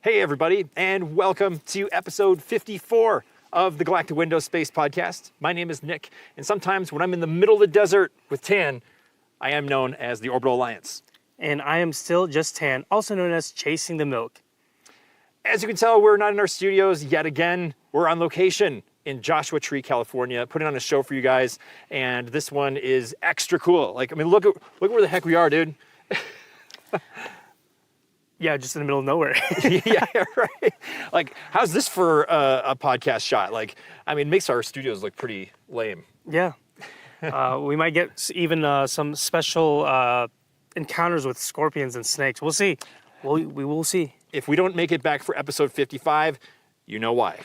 Hey everybody, and welcome to episode 54 of the Galactic Window Space Podcast. My name is Nick, and sometimes when I'm in the middle of the desert with Tan, I am known as the Orbital Alliance. And I am still just Tan, also known as Chasing the Milk. As you can tell, we're not in our studios yet again. We're on location in Joshua Tree, California, putting on a show for you guys, and this one is extra cool. Look where the heck we are, dude. Yeah, just in the middle of nowhere. Yeah, right. Like, how's this for a podcast shot? Like, I mean, it makes our studios look pretty lame. Yeah. We might get even some special encounters with scorpions and snakes. We'll see. We will see. If we don't make it back for episode 55, you know why.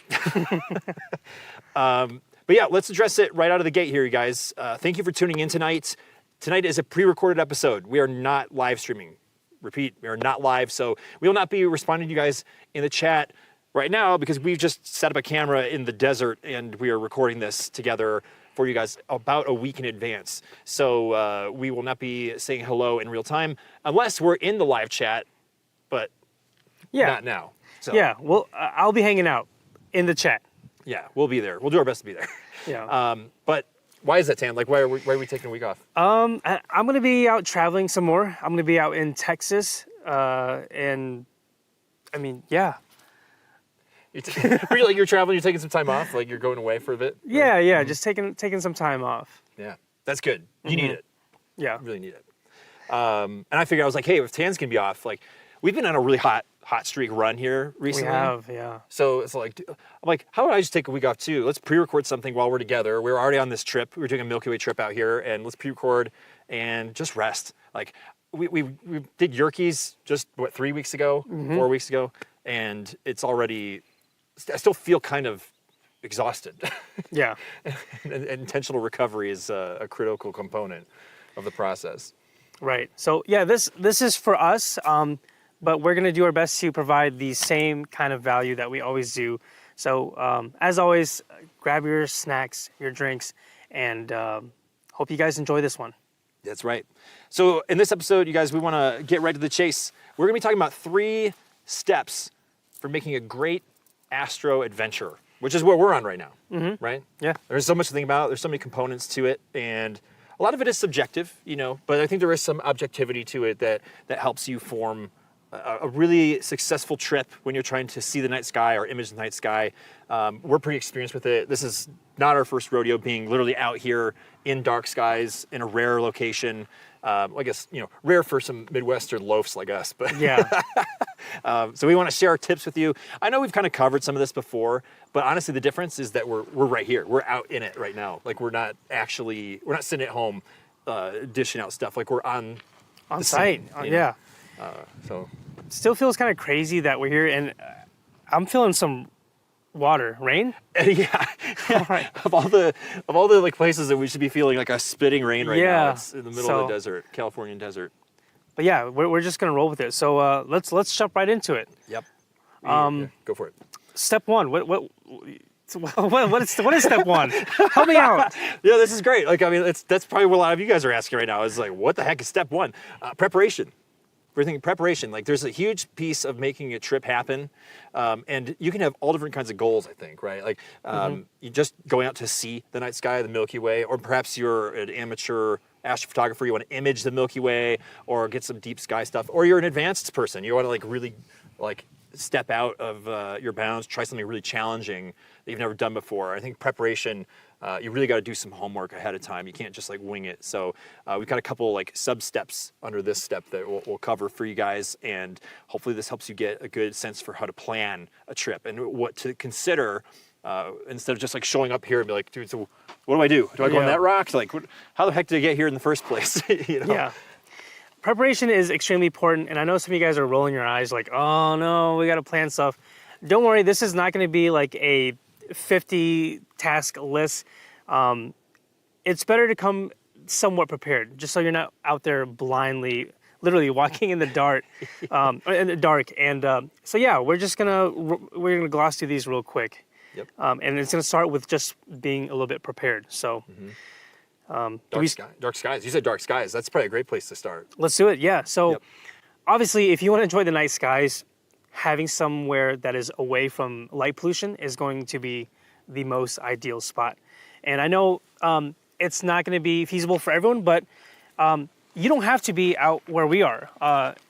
But yeah, let's address it right out of the gate here, you guys. Thank you for tuning in tonight. Tonight is a pre-recorded episode. We are not live streaming. Repeat, we are not live, so we will not be responding to you guys in the chat right now because we've just set up a camera in the desert and we are recording this together for you guys about a week in advance. So we will not be saying hello in real time unless we're in the live chat, but not now. So, yeah, well, I'll be hanging out in the chat. Yeah, we'll be there. We'll do our best to be there. Yeah. But why is that, Tan? Like, why are we taking a week off? I'm going to be out traveling some more. I'm going to be out in Texas. And, I mean, yeah. You're traveling, you're taking some time off? Like, you're going away for a bit? Yeah, just taking some time off. Yeah, that's good. You need it. Yeah. You really need it. And I figured, I was like, hey, if Tan's going to be off, like, we've been on a really hot streak run here recently. We have, yeah. So it's like, I'm like, how would I just take a week off too? Let's pre-record something while we're together. We're already on this trip. We're doing a Milky Way trip out here, and let's pre-record and just rest. Like, we did Yerkes just, 3 weeks ago, 4 weeks ago, and it's already, I still feel kind of exhausted. Yeah. and intentional recovery is a critical component of the process. Right. So, yeah, this is for us. But we're going to do our best to provide the same kind of value that we always do. So, as always, grab your snacks, your drinks, and hope you guys enjoy this one. That's right. So, in this episode, you guys, we want to get right to the chase. We're going to be talking about 3 steps for making a great Astro adventure, which is what we're on right now, right? Yeah. There's so much to think about. There's so many components to it, and a lot of it is subjective, but I think there is some objectivity to it that helps you form a really successful trip when you're trying to see the night sky or image the night sky. We're pretty experienced with it. This is not our first rodeo being literally out here in dark skies in a rare location. I guess, rare for some Midwestern loafs like us, but yeah. So we want to share our tips with you. I know we've kind of covered some of this before, but honestly, the difference is that we're right here. We're out in it right now. Like, we're not sitting at home dishing out stuff. Like, we're on site. Yeah. So still feels kind of crazy that we're here, and I'm feeling some rain. Yeah. Right. Of all the like places that we should be feeling like a spitting rain right now, it's in the middle of the desert, Californian desert. But yeah, we're just gonna roll with it. So let's jump right into it. Yep. Yeah, go for it. Step 1. What is step 1? Help me out. Yeah, this is great. Like, I mean, that's probably what a lot of you guys are asking right now. Is like, what the heck is step 1? Preparation. We're thinking preparation. Like, there's a huge piece of making a trip happen, and you can have all different kinds of goals, I think, right? Like, you just going out to see the night sky, the Milky Way, or perhaps you're an amateur astrophotographer, you want to image the Milky Way or get some deep sky stuff, or you're an advanced person, you want to really step out of your bounds, try something really challenging that you've never done before. I think preparation, you really got to do some homework ahead of time. You can't just wing it. So we've got a couple sub steps under this step that we'll cover for you guys, and hopefully this helps you get a good sense for how to plan a trip and what to consider instead of just showing up here and be like, dude, so what do I do? Do I go on that rock? How the heck did I get here in the first place? Yeah. Preparation is extremely important, and I know some of you guys are rolling your eyes like, oh no, we got to plan stuff. Don't worry, this is not going to be like a 50 task list. It's better to come somewhat prepared, just so you're not out there blindly, literally walking in the dark. And so yeah, we're gonna gloss through these real quick. Yep. And it's gonna start with just being a little bit prepared. So. Dark skies. You said dark skies. That's probably a great place to start. Let's do it. Yeah. So, obviously, if you want to enjoy the night skies, having somewhere that is away from light pollution is going to be the most ideal spot. And I know it's not going to be feasible for everyone, but you don't have to be out where we are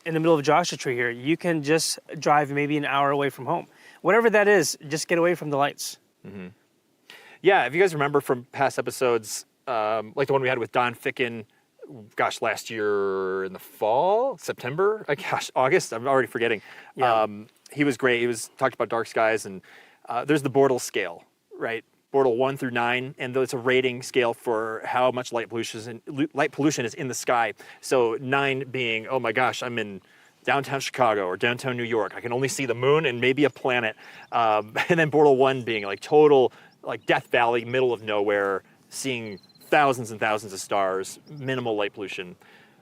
in the middle of Joshua Tree here. You can just drive maybe an hour away from home. Whatever that is, just get away from the lights. Mm-hmm. Yeah, if you guys remember from past episodes, like the one we had with Don Ficken, gosh, last year in the fall, September, August, I'm already forgetting. Yeah. He was great. He was talked about dark skies, and there's the Bortle scale, right? Bortle 1 through 9, and it's a rating scale for how much light pollution is in the sky. So 9 being, oh my gosh, I'm in downtown Chicago or downtown New York. I can only see the moon and maybe a planet. And then Bortle 1 being like total, like Death Valley, middle of nowhere, seeing thousands and thousands of stars, minimal light pollution.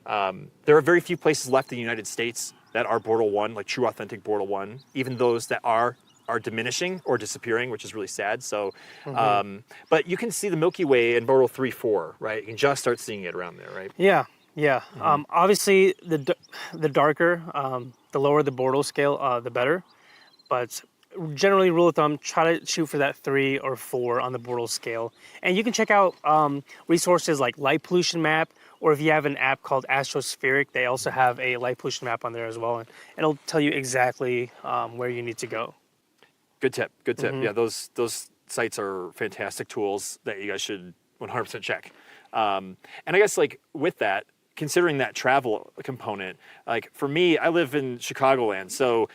There are very few places left in the United States that are Bortle 1, like true authentic Bortle 1. Even those that are diminishing or disappearing, which is really sad. So, but you can see the Milky Way in Bortle 3, 4, right? You can just start seeing it around there, right? Yeah. Obviously, the darker, the lower the Bortle scale, the better. But generally, rule of thumb, try to shoot for that 3 or 4 on the Bortle scale. And you can check out resources like Light Pollution Map, or if you have an app called Astro, they also have a light pollution map on there as well. And it'll tell you exactly where you need to go. Good tip. Yeah, those sites are fantastic tools that you guys should 100% check. And I guess like with that, considering that travel component, like for me, I live in Chicagoland, so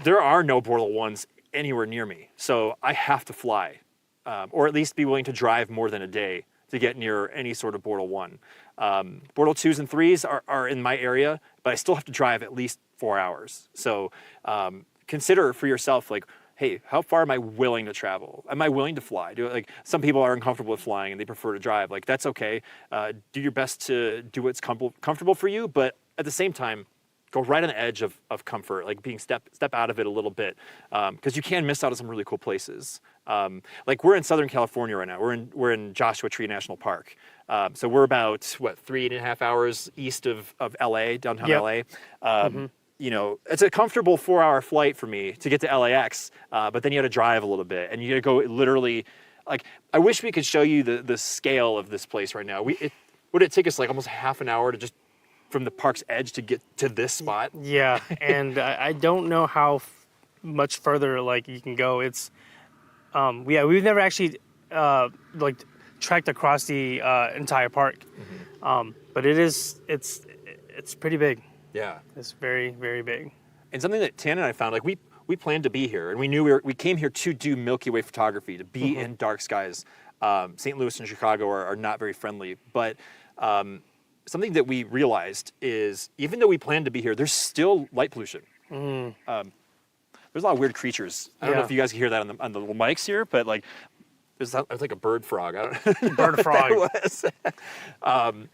there are no Bortle 1s anywhere near me. So I have to fly, or at least be willing to drive more than a day to get near any sort of Bortle 1. Bortle 2s and 3s are in my area, but I still have to drive at least 4 hours. So consider for yourself, like, hey, how far am I willing to travel? Am I willing to fly? Like some people are uncomfortable with flying and they prefer to drive. Like that's okay. Do your best to do what's comfortable for you, but at the same time, go right on the edge of comfort, like being step out of it a little bit, because you can miss out on some really cool places. Like we're in Southern California right now. We're in Joshua Tree National Park. So we're about 3.5 hours east of LA, downtown LA. You know, it's a comfortable 4-hour flight for me to get to LAX, but then you got to drive a little bit, and you got to go literally. Like, I wish we could show you the scale of this place right now. Would it take us like almost half an hour to just from the park's edge to get to this spot? Yeah, and I don't know how much further like you can go. It's we've never actually like trekked across the entire park, but it's pretty big. Yeah, it's very, very big. And something that Tan and I found, like we planned to be here, and we knew we came here to do Milky Way photography, to be in dark skies. St. Louis and Chicago are not very friendly, but something that we realized is even though we planned to be here, there's still light pollution. There's a lot of weird creatures. I don't know if you guys can hear that on the little mics here, but like there's like a bird frog. I don't know. Bird frog. Was.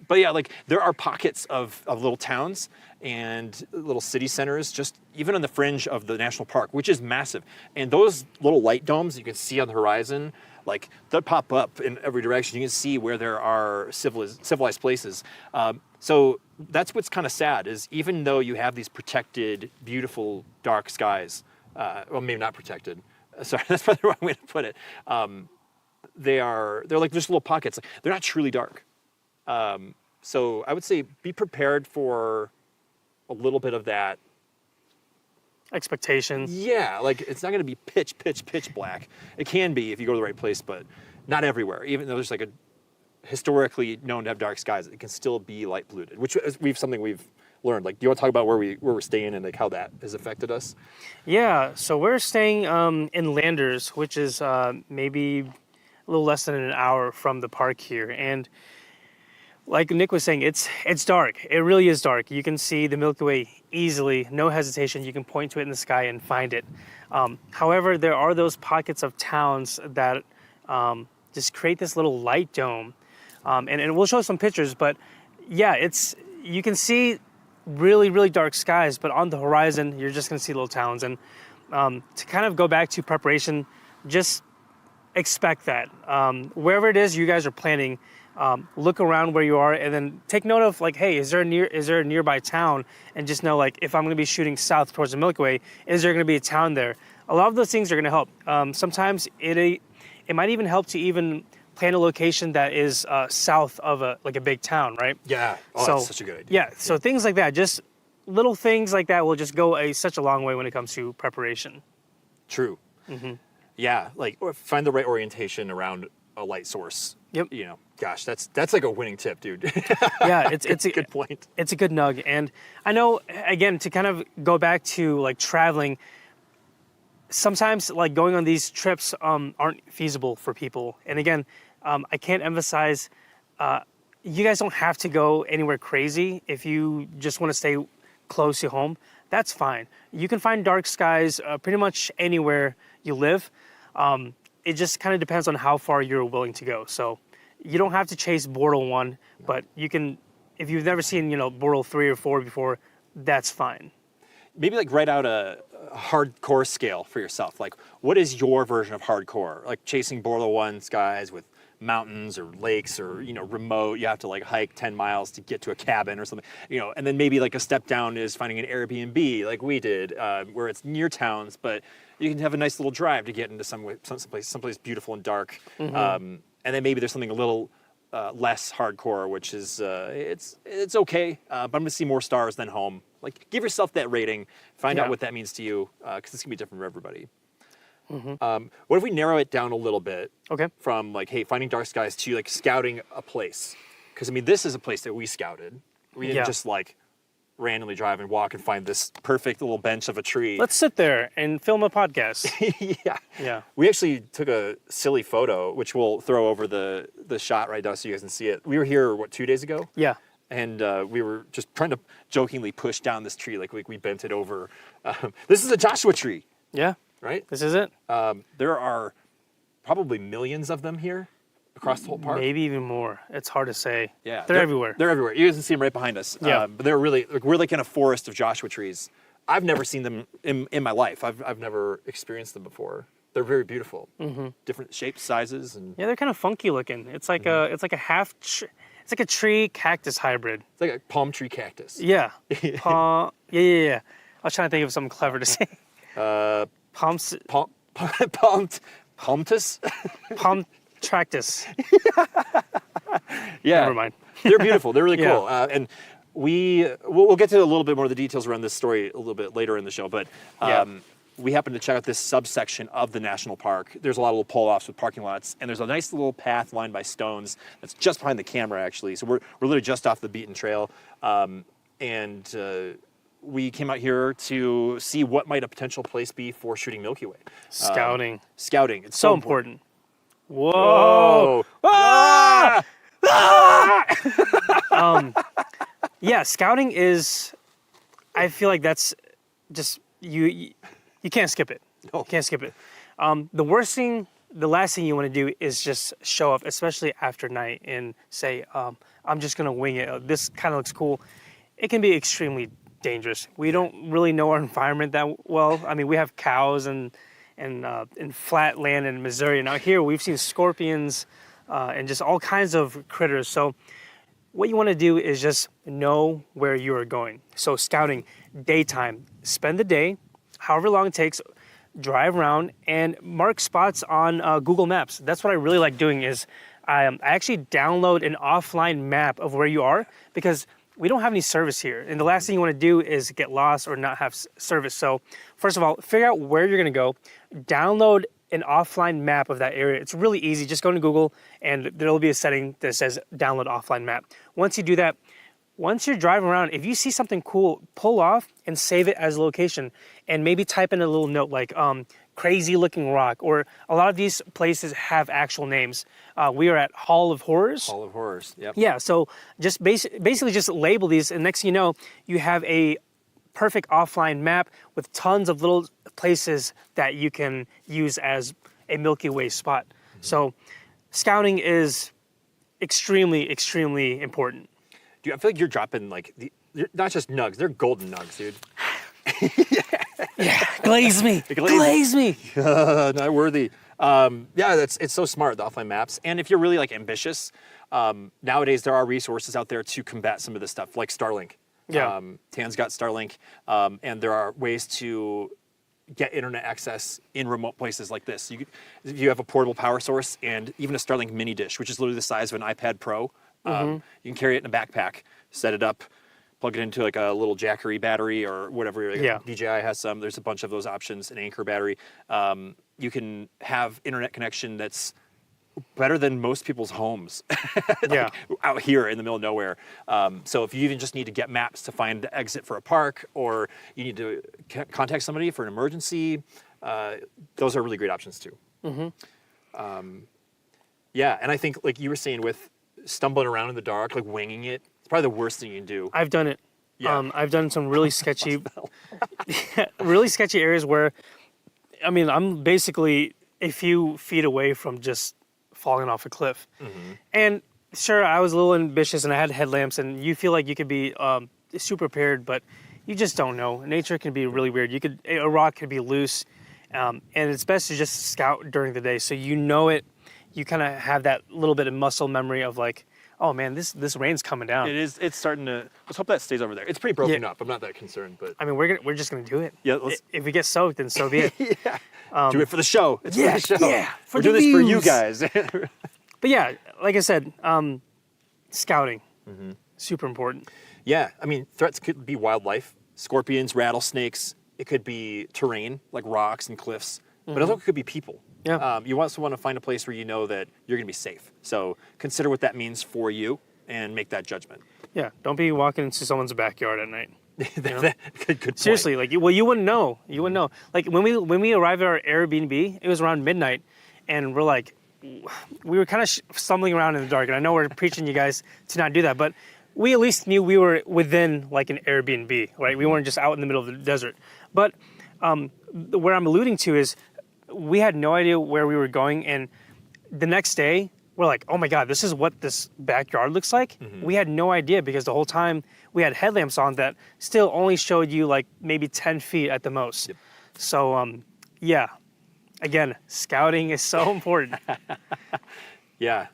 But yeah, like there are pockets of little towns and little city centers, just even on the fringe of the national park, which is massive. And those little light domes you can see on the horizon, like they'll pop up in every direction. You can see where there are civilized places. So that's what's kind of sad is even though you have these protected, beautiful, dark skies, well, maybe not protected. Sorry, that's probably the wrong way to put it. They're like just little pockets. They're not truly dark. So I would say be prepared for a little bit of that expectation. Yeah, like it's not going to be pitch black. It can be if you go to the right place, but not everywhere. Even though there's like a historically known to have dark skies, it can still be light polluted, which is something we've learned. Like, do you want to talk about where we're staying and like how that has affected us? Yeah, so we're staying in Landers, which is maybe a little less than an hour from the park here, and like Nick was saying, it's dark. It really is dark. You can see the Milky Way easily, no hesitation. You can point to it in the sky and find it. However, there are those pockets of towns that just create this little light dome, and we'll show some pictures. But yeah, you can see really, really dark skies, but on the horizon, you're just going to see little towns. And to kind of go back to preparation, just expect that. Wherever it is you guys are planning, look around where you are, and then take note of like, hey, is there a nearby town? And just know like, if I'm going to be shooting south towards the Milky Way, is there going to be a town there? A lot of those things are going to help. Sometimes it might even help to even plan a location that is south of a big town, right? Yeah. Oh, So, that's such a good idea. Yeah. So things like that, just little things like that will just go such a long way when it comes to preparation. True. Yeah, like or find the right orientation around a light source. Yep. You know, gosh, that's like a winning tip, dude. Yeah, it's a good point. It's a good nug. And I know, again, to kind of go back to like traveling, sometimes like going on these trips aren't feasible for people. And again, I can't emphasize, you guys don't have to go anywhere crazy. If you just want to stay close to home, that's fine. You can find dark skies pretty much anywhere you live. It just kind of depends on how far you're willing to go. So you don't have to chase Bortle 1, but you can, if you've never seen, Bortle 3 or 4 before, that's fine. Maybe like write out a hardcore scale for yourself. Like, what is your version of hardcore? Like chasing Bortle 1 skies with mountains or lakes or, remote. You have to like hike 10 miles to get to a cabin or something, and then maybe like a step down is finding an Airbnb like we did, where it's near towns, but you can have a nice little drive to get into someplace beautiful and dark. And then maybe there's something a little less hardcore, which is it's okay, but I'm gonna see more stars than home. Like, give yourself that rating, find out what that means to you, because it's gonna be different for everybody. What if we narrow it down a little bit? Okay. From like, hey, finding dark skies to like scouting a place, because this is a place that we scouted. We didn't just like randomly drive and walk and find this perfect little bench of a tree. Let's sit there and film a podcast. Yeah. We actually took a silly photo, which we'll throw over the shot right now so you guys can see it. We were here, 2 days ago? Yeah. And we were just trying to jokingly push down this tree, like we bent it over. This is a Joshua tree. Yeah. Right? This is it? There are probably millions of them here across the whole park. Maybe even more. It's hard to say. Yeah. They're everywhere. They're everywhere. You guys can see them right behind us. Yeah. But they're really, we're like in a forest of Joshua trees. I've never seen them in my life. I've never experienced them before. They're very beautiful. Different shapes, sizes, and Yeah, they're kind of funky looking. It's like it's like a tree cactus hybrid. it's like a palm tree cactus. Yeah. Yeah. I was trying to think of something clever to say. Palmtus. Yeah. Never mind. They're beautiful. They're really Yeah. cool. And we'll get to a little bit more of the details around this story a little bit later in the show. But we happened to check out this subsection of the national park. There's a lot of little pull-offs with parking lots, and there's a nice little path lined by stones that's just behind the camera, actually. So we're literally just off the beaten trail. We came out here to see what might a potential place be for shooting Milky Way. Scouting. Scouting. It's So important. Whoa! Ah! Yeah, scouting is, I feel like that's just, you can't skip it. No. You can't skip it. The last thing you want to do is just show up, especially after night, and say, I'm just going to wing it. This kind of looks cool. It can be extremely dangerous. We don't really know our environment that well. I mean, we have cows and flat land in Missouri. And out here, we've seen scorpions and just all kinds of critters. So what you want to do is just know where you are going. So scouting, daytime, spend the day, however long it takes, drive around and mark spots on Google Maps. That's what I really like doing is I actually download an offline map of where you are, because we don't have any service here. And the last thing you want to do is get lost or not have service. So first of all, figure out where you're going to go, download an offline map of that area. It's really easy. Just go to Google and there'll be a setting that says download offline map. Once you do that, once you're driving around, if you see something cool, pull off and save it as a location, and maybe type in a little note like crazy looking rock, or a lot of these places have actual names. We are at Hall of Horrors. Hall of Horrors, yep. Yeah, so just basically just label these, and next thing you know, you have a perfect offline map with tons of little places that you can use as a Milky Way spot. So scouting is extremely, extremely important. Dude, I feel like you're dropping they're not just nugs, they're golden nugs, dude. Yeah, glaze me. Glaze me. Not worthy. It's so smart, the offline maps. And if you're really ambitious, Nowadays, there are resources out there to combat some of this stuff, like Starlink. Yeah. Tan's got Starlink, and there are ways to get internet access in remote places like this. If you have a portable power source and even a Starlink mini dish, which is literally the size of an iPad Pro, you can carry it in a backpack, set it up, plug it into like a little Jackery battery or whatever. Yeah. DJI has some. There's a bunch of those options, an Anchor battery. You can have internet connection that's better than most people's homes Yeah. out here in the middle of nowhere. So if you even just need to get maps to find the exit for a park, or you need to contact somebody for an emergency, those are really great options too. Yeah, and I think like you were saying with stumbling around in the dark, like winging it, it's probably the worst thing you can do. I've done it. Yeah. I've done some really sketchy, really sketchy areas where, I mean, I'm basically a few feet away from just falling off a cliff. And sure, I was a little ambitious and I had headlamps, and you feel like you could be super prepared, but you just don't know. Nature can be really weird. A rock could be loose, and it's best to just scout during the day so you know it. You kind of have that little bit of muscle memory of like, oh man, this rain's coming down. It is. It's starting to. Let's hope that stays over there. It's pretty broken up. I'm not that concerned, but I mean, we're just gonna do it. Yeah. If we get soaked, then so be it. Do it for the show. It's yeah, for the show. yeah, for We're the doing this for you views. guys. But yeah, like I said, scouting, super important. Yeah, I mean, threats could be wildlife, scorpions, rattlesnakes. It could be terrain, like rocks and cliffs. But it also could be people. Yeah. You also want to find a place where you know that you're going to be safe. So consider what that means for you and make that judgment. Yeah, don't be walking into someone's backyard at night. Good point. Seriously, like, well, you wouldn't know. You wouldn't know. Like when we arrived at our Airbnb, it was around midnight, and we're like, we were kind of stumbling around in the dark. And I know we're preaching you guys to not do that, but we at least knew we were within like an Airbnb, right? We weren't just out in the middle of the desert. But where I'm alluding to is we had no idea where we were going, and the next day we're like, oh my God, this is what this backyard looks like. We had no idea because the whole time we had headlamps on that still only showed you like maybe 10 feet at the most. Yep. So yeah, again, scouting is so important. Yeah.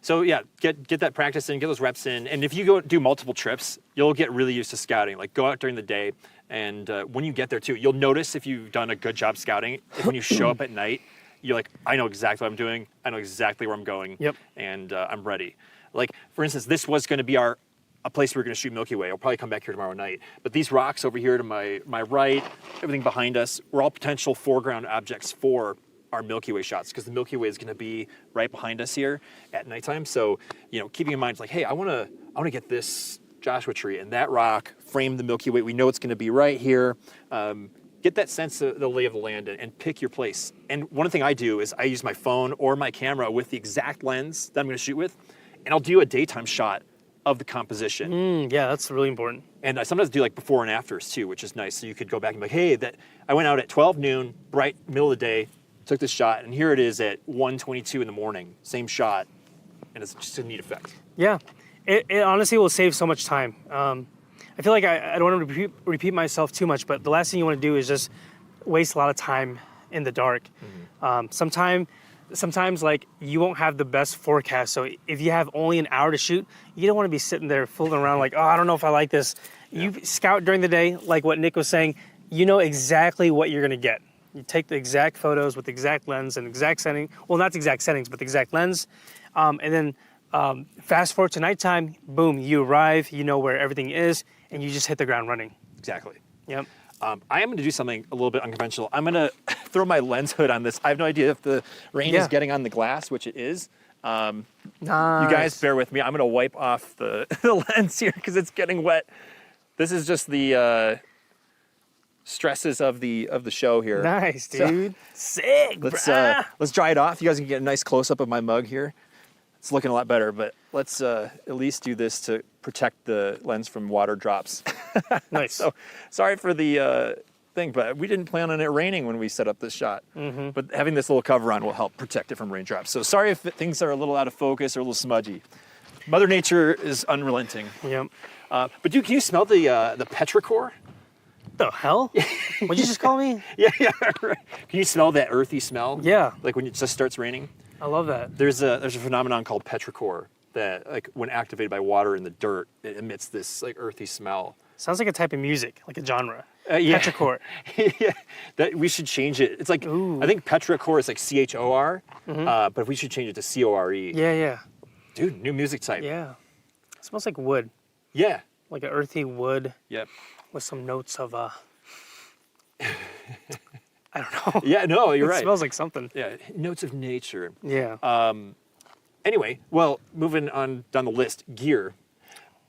So yeah, get that practice in, get those reps in, and if you go do multiple trips, you'll get really used to scouting. Like go out during the day, and when you get there too, you'll notice if you've done a good job scouting. When you show up at night, you're like, I know exactly what I'm doing. I know exactly where I'm going. Yep. And I'm ready. Like for instance, this was going to be a place we were going to shoot Milky Way. I'll probably come back here tomorrow night. But these rocks over here to my right, everything behind us, were all potential foreground objects for our Milky Way shots, because the Milky Way is going to be right behind us here at nighttime. So, keeping in mind, it's like, hey, I want to get this Joshua tree and that rock, frame the Milky Way. We know it's going to be right here. Get that sense of the lay of the land and pick your place. And one thing I do is I use my phone or my camera with the exact lens that I'm going to shoot with, and I'll do a daytime shot of the composition. Yeah, that's really important. And I sometimes do like before and afters too, which is nice. So you could go back and be like, hey, I went out at 12 noon, bright middle of the day, took this shot, and here it is at 1:22 in the morning, same shot, and it's just a neat effect. Yeah, it honestly will save so much time. I feel like I don't want to repeat myself too much, but the last thing you want to do is just waste a lot of time in the dark. Sometimes like you won't have the best forecast, so if you have only an hour to shoot, you don't want to be sitting there fooling around like, oh, I don't know if I like this. Yeah. You scout during the day, like what Nick was saying, you know exactly what you're going to get. You take the exact photos with the exact lens and exact setting. Well, not the exact settings, but the exact lens. And then fast forward to nighttime, boom, you arrive, you know where everything is, and you just hit the ground running. Exactly. Yep. I am going to do something a little bit unconventional. I'm going to throw my lens hood on this. I have no idea if the rain is getting on the glass, which it is. Nice. You guys bear with me. I'm going to wipe off the lens here because it's getting wet. This is just the stresses of the show here. Nice, dude. Sick, let's dry it off. You guys can get a nice close-up of my mug here. It's looking a lot better, but let's at least do this to protect the lens from water drops. Nice. So sorry for the thing, but we didn't plan on it raining when we set up this shot. But having this little cover on will help protect it from raindrops. So sorry if things are a little out of focus or a little smudgy. Mother Nature is unrelenting. Yep. But dude, can you smell the petrichor? The hell? What'd you just call me? Yeah, right. Can you smell that earthy smell? Yeah. Like when it just starts raining? I love that. There's a phenomenon called petrichor that, like, when activated by water in the dirt, it emits this like earthy smell. Sounds like a type of music, like a genre. Yeah. Petrichor. Yeah, that we should change it. It's like I think petrichor is like CHOR, but we should change it to CORE. Yeah, yeah. Dude, new music type. Yeah. It smells like wood, Yeah. like an earthy wood Yep. with some notes of I don't know. Yeah. No, you're It right. smells like something. Yeah. Notes of nature. Yeah. Anyway, well, moving on down the list, gear.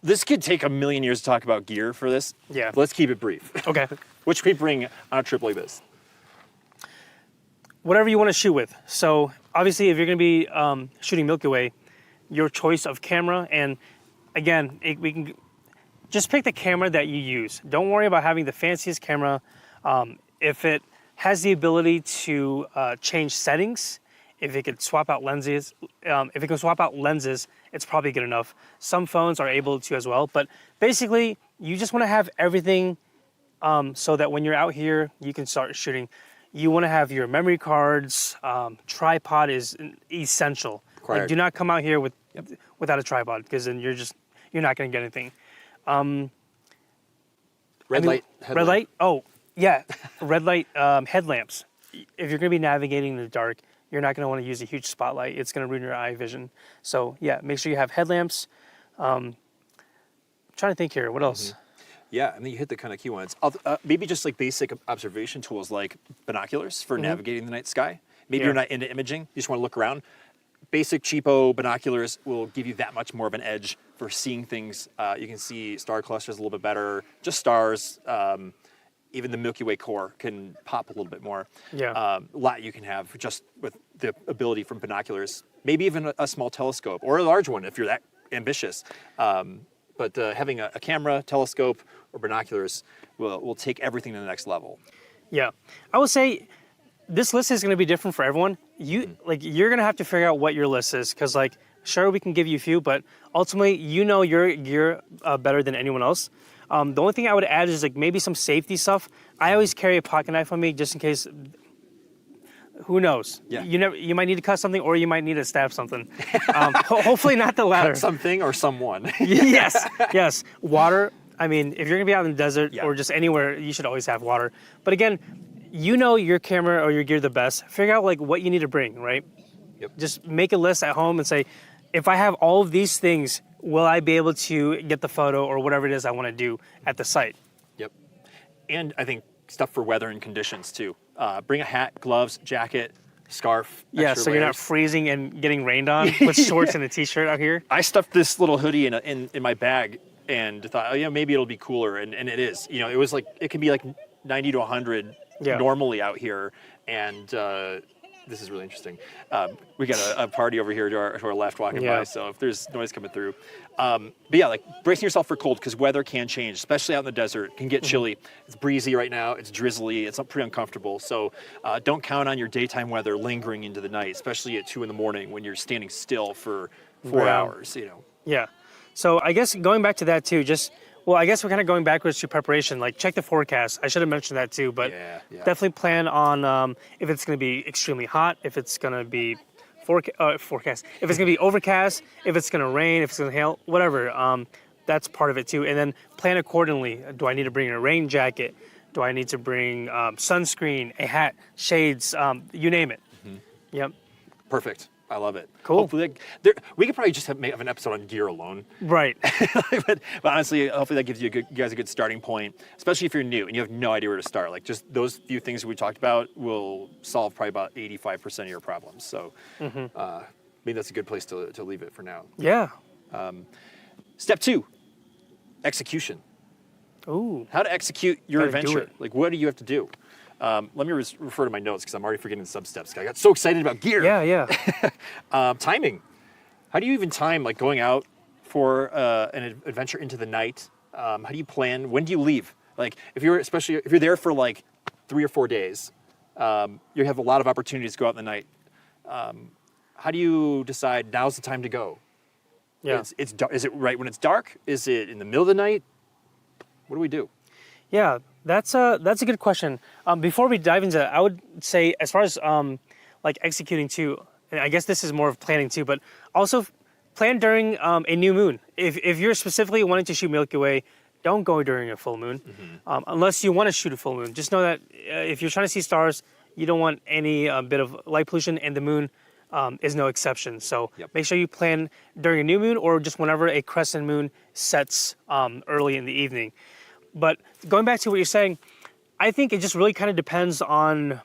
This could take a million years to talk about gear for this. Yeah. Let's keep it brief. Okay. What should we bring on a trip like this? Whatever you want to shoot with. So obviously, if you're going to be shooting Milky Way, your choice of camera, and again, we can just pick the camera that you use. Don't worry about having the fanciest camera. If it has the ability to change settings, if it could swap out lenses, it's probably good enough. Some phones are able to as well, but basically, you just want to have everything so that when you're out here, you can start shooting. You want to have your memory cards. Tripod is essential. Like, do not come out here without a tripod, because then you're not going to get anything. Red light. Red light. Oh, yeah. Red light headlamps. If you're going to be navigating in the dark, you're not going to want to use a huge spotlight. It's going to ruin your eye vision. So yeah, make sure you have headlamps. I'm trying to think here. What else? Yeah, I mean, you hit the kind of key ones. Maybe just like basic observation tools like binoculars for navigating the night sky. Maybe you're not into imaging, you just want to look around. Basic cheapo binoculars will give you that much more of an edge for seeing things. You can see star clusters a little bit better, just stars. Even the Milky Way core can pop a little bit more. Yeah. A lot you can have just with the ability from binoculars. Maybe even a small telescope or a large one if you're that ambitious. But having a camera, telescope, or binoculars will take everything to the next level. Yeah. I would say this list is going to be different for everyone. You're going to have to figure out what your list is, because like, sure, we can give you a few, but ultimately, you know your gear better than anyone else. The only thing I would add is like maybe some safety stuff. I always carry a pocket knife on me just in case. Who knows? Yeah. You might need to cut something, or you might need to stab something. Hopefully not the latter. Cut something or someone. Yes. Water. I mean, if you're gonna be out in the desert or just anywhere, you should always have water. But again, you know your camera or your gear the best. Figure out like what you need to bring, right? Yep. Just make a list at home and say, if I have all of these things, will I be able to get the photo or whatever it is I want to do at the site? Yep. And I think stuff for weather and conditions too. Bring a hat, gloves, jacket, scarf. Yeah, so you're not freezing and getting rained on with shorts and a t-shirt out here. I stuffed this little hoodie in my bag and thought, oh yeah, maybe it'll be cooler, and it is. You know, it was like, it can be like 90 to 100 normally out here, and this is really interesting. We got a party over here to our left walking by, so if there's noise coming through. But yeah, like bracing yourself for cold, because weather can change, especially out in the desert. It can get chilly. It's breezy right now. It's drizzly. It's pretty uncomfortable. So don't count on your daytime weather lingering into the night, especially at 2 a.m. when you're standing still for 4 hours, you know. Yeah. So I guess going back to that too, I guess we're kind of going backwards to preparation. Like, check the forecast. I should have mentioned that too, but definitely plan on if it's going to be extremely hot, if it's going to be forecast, if it's going to be overcast, if it's going to rain, if it's going to hail, whatever. That's part of it too. And then plan accordingly. Do I need to bring a rain jacket? Do I need to bring sunscreen, a hat, shades, you name it? Yep. Perfect. I love it. Cool. Hopefully, we could probably just have an episode on gear alone. Right. but honestly, hopefully that gives you guys a good starting point, especially if you're new and you have no idea where to start. Like, just those few things we talked about will solve probably about 85% of your problems. So maybe that's a good place to leave it for now. Yeah. Step 2, execution. Ooh. How to execute your Gotta do adventure. it. Like, what do you have to do? Let me refer to my notes, because I'm already forgetting the sub-steps. I got so excited about gear. Yeah. Timing. How do you even time, like, going out for an adventure into the night? How do you plan? When do you leave? Like, especially if you're there for like 3 or 4 days, you have a lot of opportunities to go out in the night. How do you decide now's the time to go? Yeah. It's is it right when it's dark? Is it in the middle of the night? What do we do? Yeah, that's a good question. Before we dive into that, I would say, as far as like executing too, and I guess this is more of planning too, but also plan during a new moon. If you're specifically wanting to shoot Milky Way, don't go during a full moon, unless you want to shoot a full moon. Just know that if you're trying to see stars, you don't want any bit of light pollution, and the moon is no exception. So make sure you plan during a new moon or just whenever a crescent moon sets early in the evening. But going back to what you're saying, I think it just really kind of depends on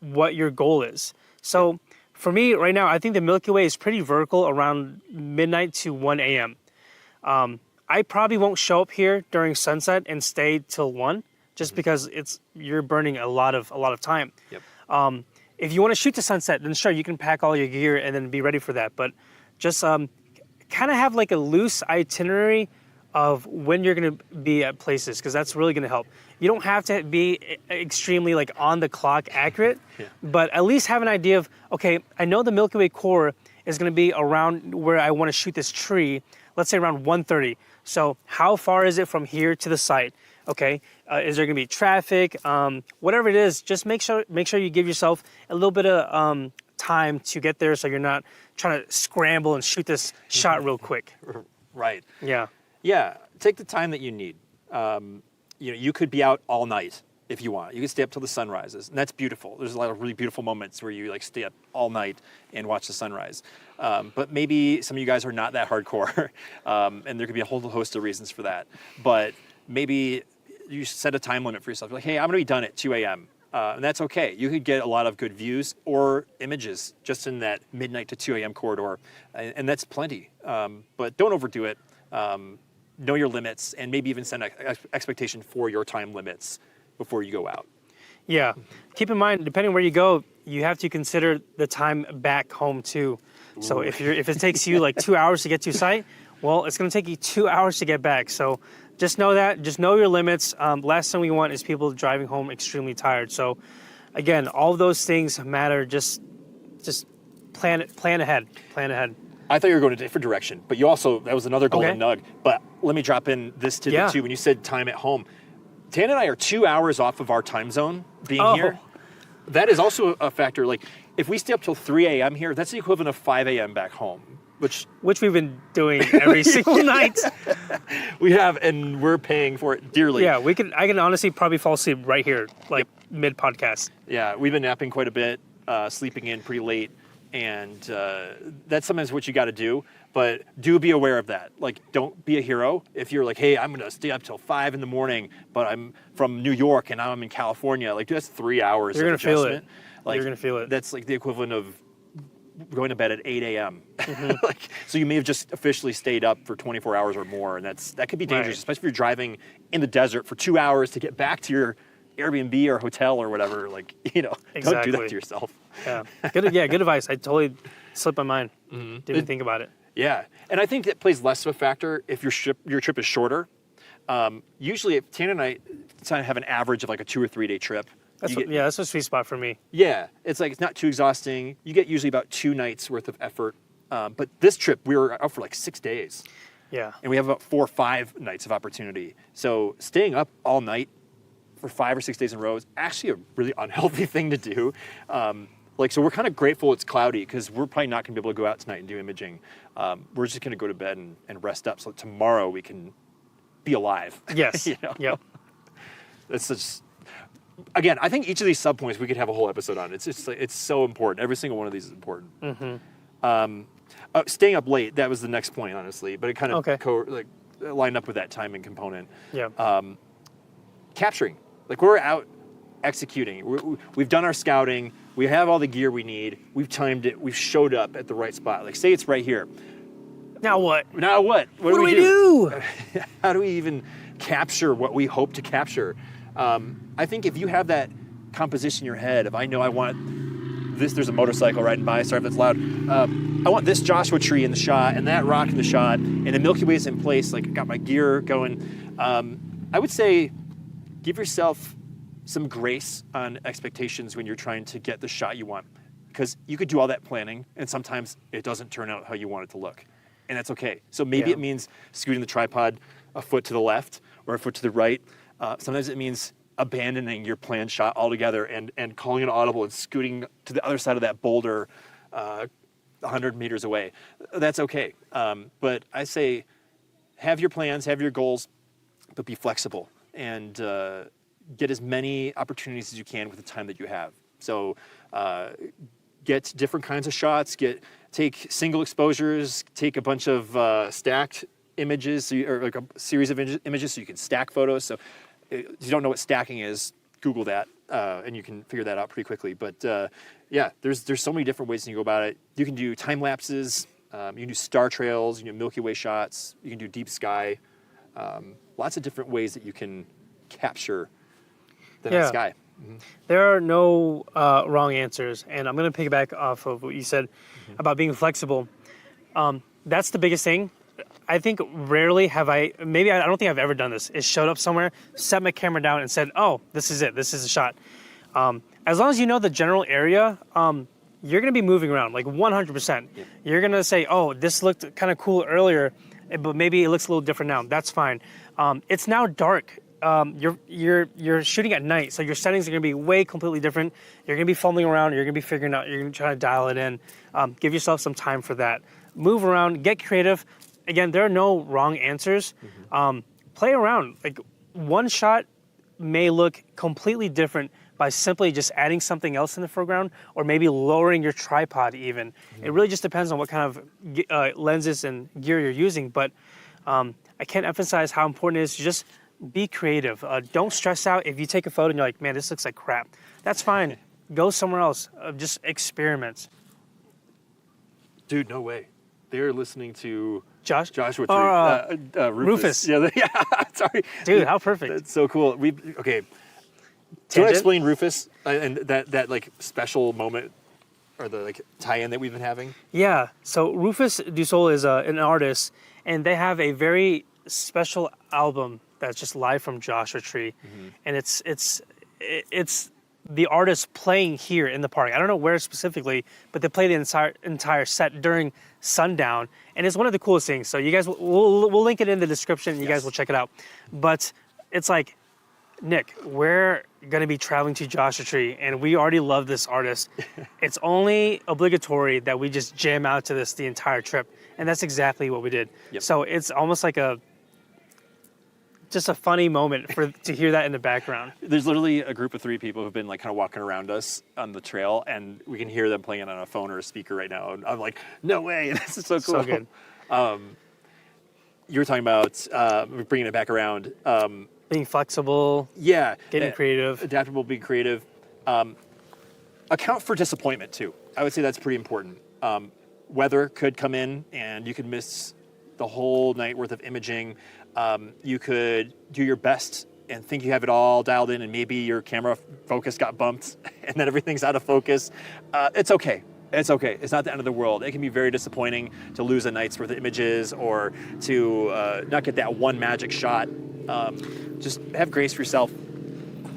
what your goal is. So for me right now, I think the Milky Way is pretty vertical around midnight to 1 a.m. I probably won't show up here during sunset and stay till 1 just because you're burning a lot of time. If you want to shoot to sunset, then sure, you can pack all your gear and then be ready for that. But just kind of have like a loose itinerary of when you're going to be at places, because that's really going to help. You don't have to be extremely like on the clock accurate, but at least have an idea of, okay, I know the Milky Way core is going to be around where I want to shoot this tree, let's say around 1:30. So how far is it from here to the site? Okay, is there going to be traffic? Whatever it is, just make sure you give yourself a little bit of time to get there, so you're not trying to scramble and shoot this shot real quick. Right. Yeah, take the time that you need. You could be out all night if you want. You can stay up till the sun rises, and that's beautiful. There's a lot of really beautiful moments where you like stay up all night and watch the sunrise. But maybe some of you guys are not that hardcore, and there could be a whole host of reasons for that. But maybe you set a time limit for yourself. You're like, hey, I'm going to be done at 2 a.m. And that's okay. You could get a lot of good views or images just in that midnight to 2 a.m. corridor, and that's plenty. But don't overdo it. Know your limits, and maybe even set an expectation for your time limits before you go out. Yeah. Keep in mind, depending where you go, you have to consider the time back home too. Ooh. So if it takes you like 2 hours to get to site, well, it's going to take you 2 hours to get back. So just know that. Just know your limits. Last thing we want is people driving home extremely tired. So again, all of those things matter. Just plan ahead. Plan ahead. I thought you were going a different direction, but that was another golden nug. But let me drop in this tidbit too. When you said time at home, Tan and I are 2 hours off of our time zone being here. That is also a factor. Like if we stay up till 3 a.m. here, that's the equivalent of 5 a.m. back home. Which we've been doing every single night. We have, and we're paying for it dearly. Yeah, I can honestly probably fall asleep right here, like mid-podcast. Yeah, we've been napping quite a bit, sleeping in pretty late, and that's sometimes what you got to do. But do be aware of that. Like, don't be a hero. If you're like, hey, I'm going to stay up till 5 in the morning, but I'm from New York and now I'm in California. Like, that's 3 hours You're of adjustment. Feel it. Like, you're going to feel it. That's like the equivalent of going to bed at 8 a.m. So you may have just officially stayed up for 24 hours or more, and that could be dangerous, especially if you're driving in the desert for 2 hours to get back to your Airbnb or hotel or whatever. Like, don't do that to yourself. Yeah, good advice. I totally slipped my mind. Didn't even think about it. Yeah, and I think that plays less of a factor if your trip is shorter. Usually, if Tan and I have an average of like a 2 or 3 day trip. That's a sweet spot for me. Yeah, it's not too exhausting. You get usually about 2 nights worth of effort. But this trip, we were out for like 6 days. Yeah. And we have about 4 or 5 nights of opportunity. So staying up all night for 5 or 6 days in a row is actually a really unhealthy thing to do. So we're kind of grateful it's cloudy because we're probably not going to be able to go out tonight and do imaging. We're just going to go to bed and rest up so tomorrow we can be alive. Yes. Yep. It's just... Again, I think each of these subpoints we could have a whole episode on. It's so important. Every single one of these is important. Mm-hmm. Staying up late, that was the next point, honestly, but it kind of lined up with that timing component. Yeah. Capturing, like we're out executing. We've done our scouting. We have all the gear we need. We've timed it. We've showed up at the right spot. Like say it's right here. Now what? What do we do? How do we even capture what we hope to capture? I think if you have that composition in your head of, I know I want this, there's a motorcycle riding by, sorry if that's loud. I want this Joshua tree in the shot and that rock in the shot and the Milky Way is in place, like I got my gear going. I would say give yourself some grace on expectations when you're trying to get the shot you want, because you could do all that planning and sometimes it doesn't turn out how you want it to look, and that's okay. So maybe it means scooting the tripod a foot to the left or a foot to the right. Sometimes it means abandoning your planned shot altogether and calling an audible and scooting to the other side of that boulder 100 meters away. That's okay. But I say have your plans, have your goals, but be flexible and get as many opportunities as you can with the time that you have. So get different kinds of shots, take single exposures, take a bunch of stacked images, or like a series of images so you can stack photos. So if you don't know what stacking is, Google that, and you can figure that out pretty quickly. But yeah, there's so many different ways you can go about it. You can do time lapses, you can do star trails, you can do Milky Way shots, you can do deep sky. Lots of different ways that you can capture the night sky. There are no wrong answers, and I'm going to piggyback off of what you said about being flexible. That's the biggest thing. I think rarely have I don't think I've ever done this, is showed up somewhere, set my camera down and said, oh, this is it, this is a shot. As long as you know the general area, you're going to be moving around, like 100%. Yeah. You're going to say, oh, this looked kind of cool earlier, but maybe it looks a little different now. That's fine. It's now dark. You're shooting at night, so your settings are going to be way completely different. You're going to be fumbling around. You're going to be figuring out. You're going to try to dial it in. Give yourself some time for that. Move around. Get creative. Again, there are no wrong answers. Play around. Like one shot may look completely different by simply just adding something else in the foreground, or maybe lowering your tripod even. It really just depends on what kind of lenses and gear you're using. But I can't emphasize how important it is to just be creative. Don't stress out if you take a photo and you're like, man, this looks like crap. That's fine. Go somewhere else. Just experiment. Dude, no way. They're listening to Joshua Tree. Rufus. Yeah, sorry. Dude, how perfect. That's so cool. Okay. Do you want to explain Rufus and that like special moment or the like tie-in that we've been having? Yeah. So Rufus Du Sol is an artist, and they have a very special album that's just live from Joshua Tree, and it's the artist playing here in the park. I don't know where specifically, but they play the entire set during sundown, and it's one of the coolest things. So you guys, we'll link it in the description. You guys will check it out. But it's like, Nick, we're going to be traveling to Joshua Tree, and we already love this artist. It's only obligatory that we just jam out to this the entire trip, and that's exactly what we did. Yep. So it's almost like just a funny moment to hear that in the background. There's literally a group of 3 people who've been like kind of walking around us on the trail, and we can hear them playing it on a phone or a speaker right now. And I'm like, no way, this is so cool. So good. You were talking about bringing it back around. Being flexible. Yeah. Getting creative. Adaptable, being creative. Account for disappointment too. I would say that's pretty important. Weather could come in and you could miss the whole night worth of imaging. You could do your best and think you have it all dialed in, and maybe your camera focus got bumped and then everything's out of focus. It's okay. It's okay. It's not the end of the world. It can be very disappointing to lose a night's worth of images or to not get that one magic shot. Just have grace for yourself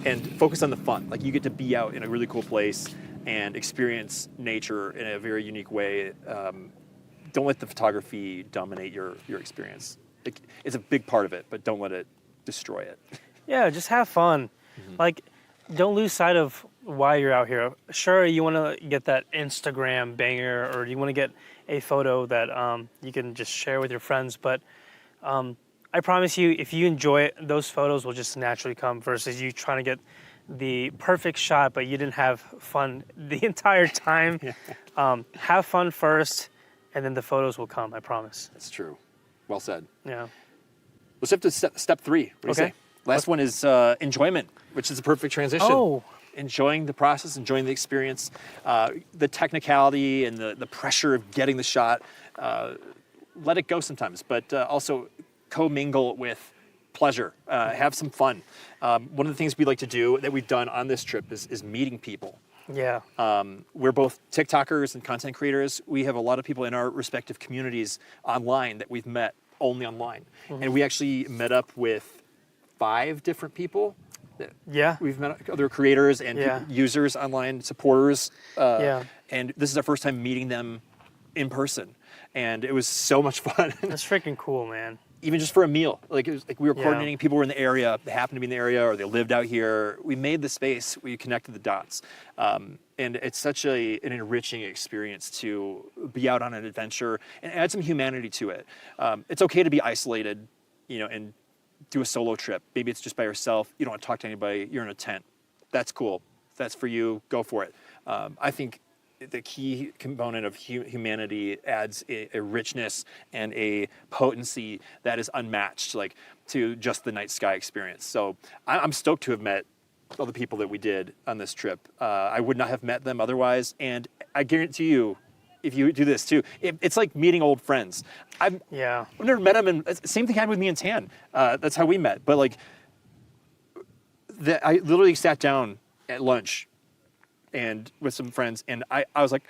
and focus on the fun. Like, you get to be out in a really cool place and experience nature in a very unique way. Don't let the photography dominate your experience. It's a big part of it, but don't let it destroy it. Yeah, just have fun. Like, don't lose sight of why you're out here. Sure, you want to get that Instagram banger, or you want to get a photo that you can just share with your friends, but I promise you, if you enjoy it, those photos will just naturally come, versus you trying to get the perfect shot, but you didn't have fun the entire time. Have fun first, and then the photos will come, I promise. That's true. Well said. Yeah. Let's shift to step 3. What do you say? Last one is enjoyment, which is a perfect transition. Oh. Enjoying the process, enjoying the experience, the technicality and the pressure of getting the shot. Let it go sometimes, but also commingle with pleasure. Have some fun. One of the things we like to do that we've done on this trip is meeting people. Yeah. We're both TikTokers and content creators. We have a lot of people in our respective communities online that we've met only online. And we actually met up with 5 different people. Yeah. We've met other creators and users online, supporters. And this is our first time meeting them in person. And it was so much fun. That's freaking cool, man. even just for a meal. Like, it was like we were Yeah. coordinating, people were in the area, they happened to be in the area, or they lived out here. We made the space, we connected the dots. And it's such an enriching experience to be out on an adventure and add some humanity to it. It's okay to be isolated, and do a solo trip. Maybe it's just by yourself. You don't want to talk to anybody. You're in a tent. That's cool. If that's for you, go for it. I think the key component of humanity adds a richness and a potency that is unmatched, like, to just the night sky experience. So I'm stoked to have met all the people that we did on this trip. I would not have met them otherwise, and I guarantee you, if you do this too, it's like meeting old friends. I've never met them, and same thing happened with me and Tan. That's how we met. But like, I literally sat down at lunch and with some friends, and I was like,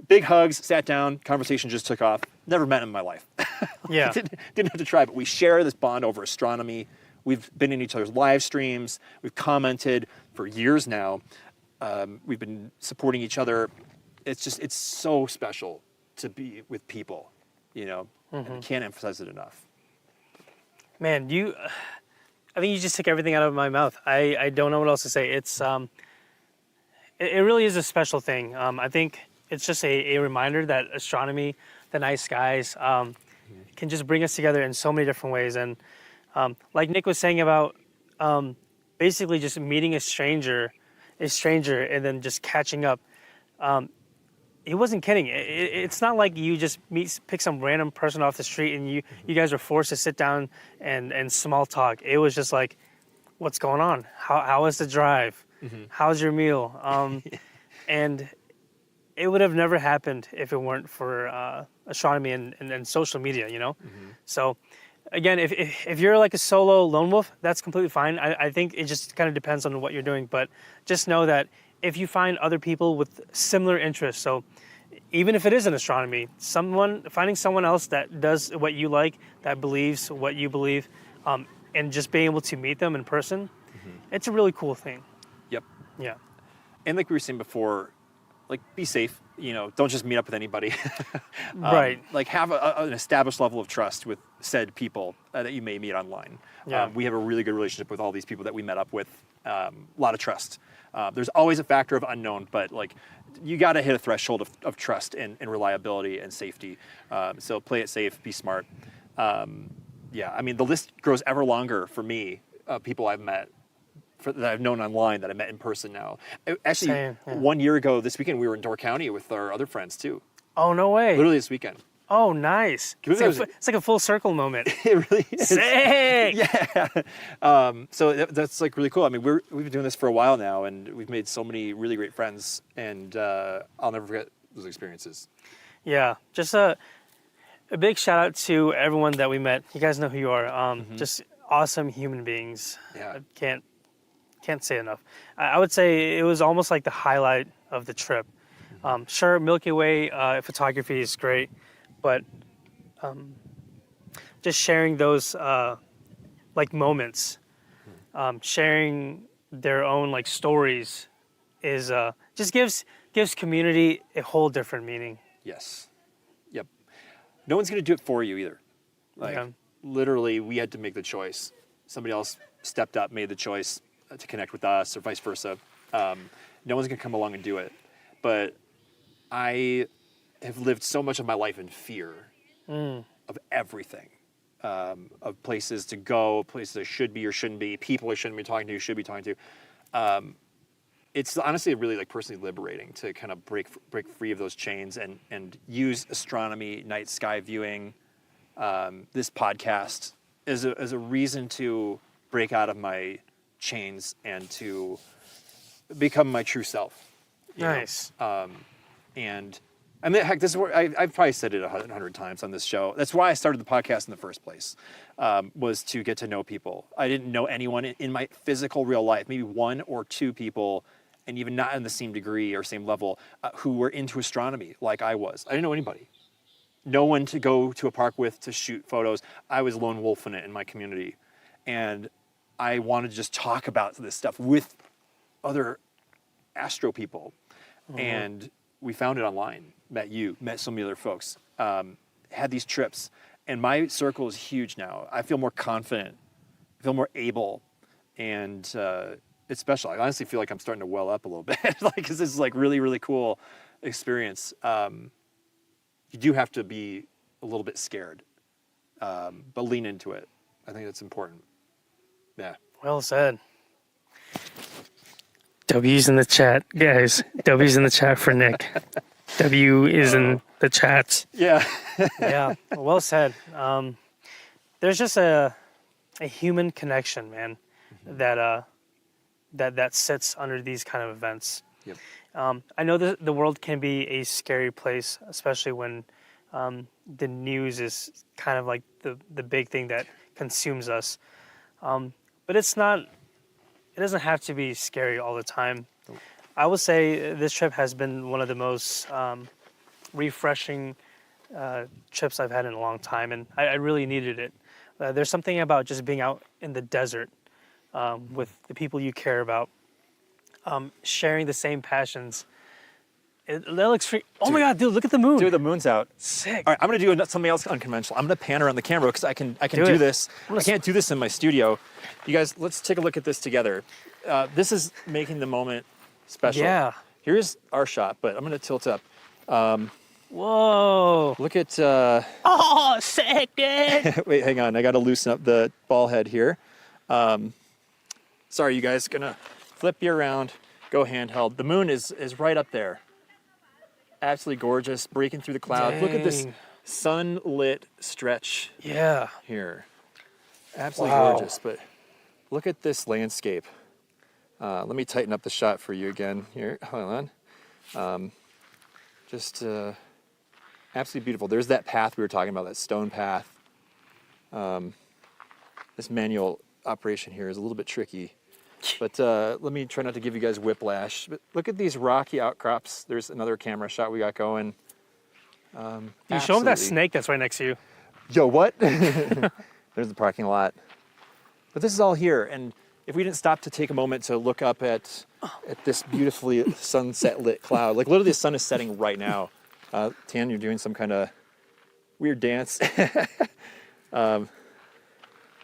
big hugs, sat down, conversation just took off. Never met him in my life. Yeah. Didn't have to try, but we share this bond over astronomy. We've been in each other's live streams. We've commented for years now. We've been supporting each other. It's so special to be with people, and I can't emphasize it enough. Man, I think you just took everything out of my mouth. I don't know what else to say. It really is a special thing. I think it's just a reminder that astronomy, the night skies, can just bring us together in so many different ways. And like Nick was saying about basically just meeting a stranger, and then just catching up. He wasn't kidding. It's not like you just pick some random person off the street and you guys are forced to sit down and small talk. It was just like, what's going on? How was the drive? How's your meal? And it would have never happened if it weren't for astronomy and social media, So again, if you're like a solo lone wolf, that's completely fine. I think it just kind of depends on what you're doing. But just know that if you find other people with similar interests, so even if it isn't astronomy, finding someone else that does what you like, that believes what you believe, and just being able to meet them in person, it's a really cool thing. Yep. Yeah. And like we were saying before, like, be safe. Don't just meet up with anybody. Right. Like, have an established level of trust with said people that you may meet online. Yeah. We have a really good relationship with all these people that we met up with. A lot of trust. There's always a factor of unknown, but like, you got to hit a threshold of trust and reliability and safety. So play it safe, be smart. Yeah, I mean, the list grows ever longer for me. People I've met that I've known online that I met in person now. Actually, Same, yeah. 1 year ago this weekend, we were in Door County with our other friends too. Oh, no way. Literally this weekend. Oh, nice. It's like a full circle moment. It really is. Sick. Yeah. So that's like really cool. I mean, we've been doing this for a while now, and we've made so many really great friends, and I'll never forget those experiences. Yeah. Just a big shout out to everyone that we met. You guys know who you are. Just awesome human beings. Yeah. I can't say enough. I would say it was almost like the highlight of the trip. Sure, Milky Way photography is great, but just sharing those like moments, sharing their own like stories is just gives community a whole different meaning. Yes. Yep. No one's gonna do it for you either. Like, literally, we had to make the choice. Somebody else stepped up, made the choice to connect with us, or vice versa. No one's gonna come along and do it. But I have lived so much of my life in fear of everything, of places to go, places I should be or shouldn't be, people I shouldn't be talking to, should be talking to. It's honestly really like personally liberating to kind of break free of those chains and use astronomy, night sky viewing, this podcast as a reason to break out of my chains and to become my true self. Nice. And I mean, heck, this is where I've probably said it 100 times on this show. That's why I started the podcast in the first place, was to get to know people. I didn't know anyone in my physical real life, maybe one or two people, and even not in the same degree or same level, who were into astronomy like I was. I didn't know anybody. No one to go to a park with to shoot photos. I was lone wolfing it in my community. And I wanted to just talk about this stuff with other Astro people. And we found it online, met so many other folks, had these trips, And my circle is huge now. I feel more confident. I feel more able. And it's special. I honestly feel like I'm starting to well up a little bit. Like, because this is like really, really cool experience. You do have to be a little bit scared, but lean into it. I think that's important. Yeah. Well said. W's in the chat, guys. W's in the chat for Nick. W is in the chat. Yeah. Yeah. Well said. There's just a human connection, man, that sits under these kind of events. Yep. I know that the world can be a scary place, especially when the news is kind of like the big thing that consumes us. But it's not. It doesn't have to be scary all the time. I would say this trip has been one of the most refreshing trips I've had in a long time, and I really needed it. There's something about just being out in the desert with the people you care about, sharing the same passions. That looks free. Oh my God, dude, look at the moon. Dude, the moon's out. Sick. All right, I'm gonna do something else unconventional. I'm gonna pan around the camera because I can do this. I can't do this in my studio. You guys, let's take a look at this together. This is making the moment special. Yeah. Here's our shot, but I'm gonna tilt up. Whoa. Look at. Oh, sick, dude. Wait, hang on. I gotta loosen up the ball head here. Sorry, you guys. Gonna flip you around. Go handheld. The moon is right up there. Absolutely gorgeous, breaking through the clouds. Dang. Look at this sunlit stretch here. Absolutely gorgeous, but look at this landscape. Let me tighten up the shot for you again here. Hold on. Just absolutely beautiful. There's that path we were talking about, that stone path. This manual operation here is a little bit tricky. But let me try not to give you guys whiplash. But look at these rocky outcrops. There's another camera shot we got going. You show them that snake that's right next to you. Yo, what? There's the parking lot. But this is all here. And if we didn't stop to take a moment to look up at this beautifully sunset lit cloud, like literally the sun is setting right now. Tan, you're doing some kind of weird dance. Let